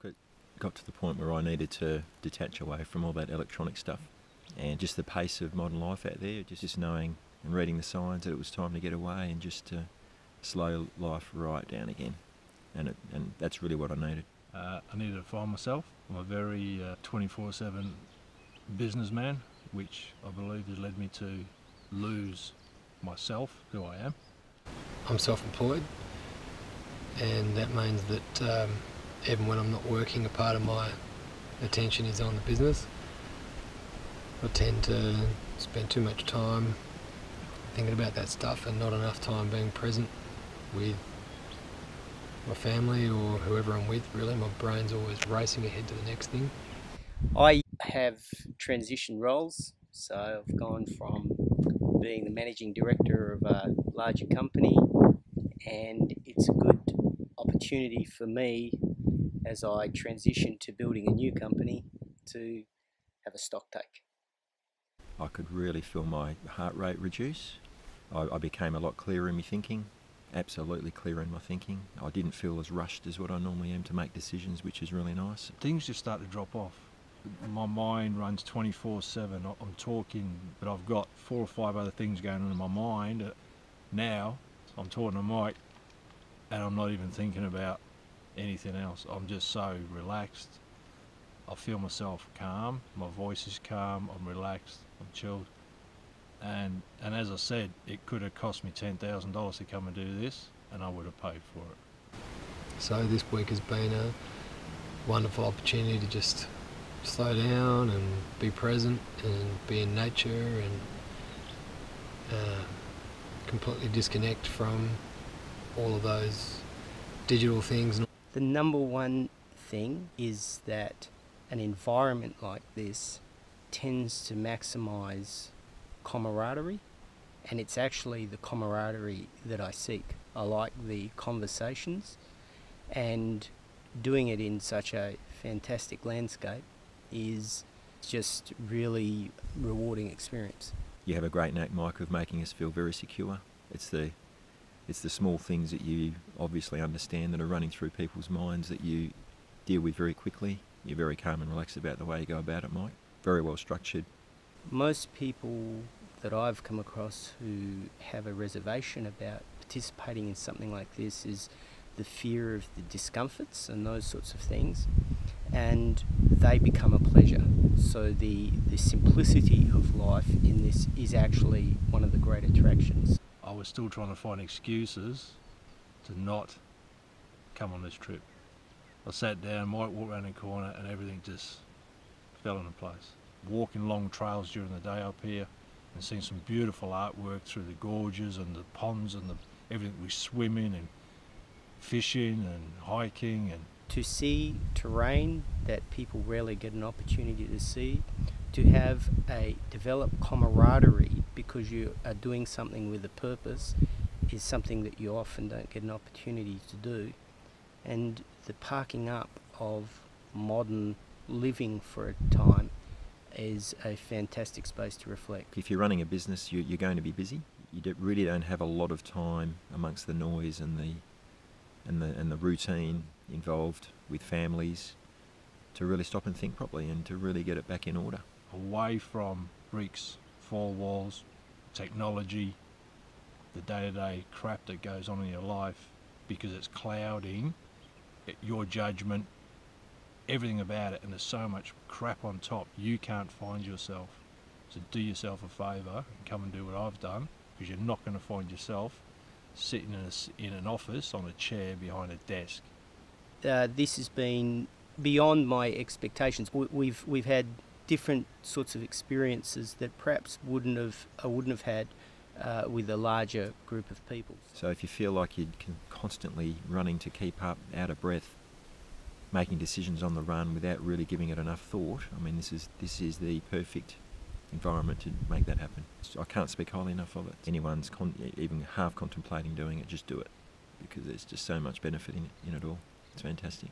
Look, it got to the point where I needed to detach away from all that electronic stuff and just the pace of modern life out there, just knowing and reading the signs that it was time to get away and just to slow life right down again. And that's really what I needed. I needed to find myself. I'm a very 24/7 businessman, which I believe has led me to lose myself, who I am. I'm self-employed, and that means that even when I'm not working, a part of my attention is on the business. I tend to spend too much time thinking about that stuff and not enough time being present with my family or whoever I'm with, really. My brain's always racing ahead to the next thing. I have transitioned roles, so I've gone from being the managing director of a larger company, and it's a good opportunity for me as I transition to building a new company to have a stock take. I could really feel my heart rate reduce. I became a lot clearer in my thinking, absolutely clearer in my thinking. I didn't feel as rushed as what I normally am to make decisions, which is really nice. Things just start to drop off. My mind runs 24/7. I'm talking, but I've got 4 or 5 other things going on in my mind. Now I'm talking to Mike and I'm not even thinking about anything else. I'm just so relaxed. I feel myself calm, my voice is calm, I'm relaxed, I'm chilled. And as I said, it could have cost me $10,000 to come and do this, and I would have paid for it. So this week has been a wonderful opportunity to just slow down and be present and be in nature and completely disconnect from all of those digital things. The number one thing is that an environment like this tends to maximise camaraderie, and it's actually the camaraderie that I seek. I like the conversations, and doing it in such a fantastic landscape is just really rewarding experience. You have a great knack, Mike, of making us feel very secure. It's the small things that you obviously understand that are running through people's minds that you deal with very quickly. You're very calm and relaxed about the way you go about it, Mike. Very well structured. Most people that I've come across who have a reservation about participating in something like this is the fear of the discomforts and those sorts of things, and they become a pleasure. So the simplicity of life in this is actually one of the great attractions. I was still trying to find excuses to not come on this trip. I sat down, Mike walked around the corner, and everything just fell into place. Walking long trails during the day up here and seeing some beautiful artwork through the gorges and the ponds and everything we swim in, and fishing and hiking. And to see terrain that people rarely get an opportunity to see, to have a developed camaraderie because you are doing something with a purpose, is something that you often don't get an opportunity to do. And the parking up of modern living for a time is a fantastic space to reflect. If you're running a business, you're going to be busy. You really don't have a lot of time amongst the noise and the routine involved with families to really stop and think properly and to really get it back in order. Away from bricks, 4 walls, technology, the day-to-day crap that goes on in your life, because it's clouding your judgment, everything about it, and there's so much crap on top, you can't find yourself. So do yourself a favour and come and do what I've done, because you're not going to find yourself sitting in an office on a chair behind a desk. This has been beyond my expectations. We've had different sorts of experiences that perhaps I wouldn't have had with a larger group of people. So if you feel like you're constantly running to keep up, out of breath, making decisions on the run without really giving it enough thought, I mean, this is the perfect environment to make that happen. I can't speak highly enough of it. Anyone's even half contemplating doing it, just do it, because there's just so much benefit in it all. It's fantastic.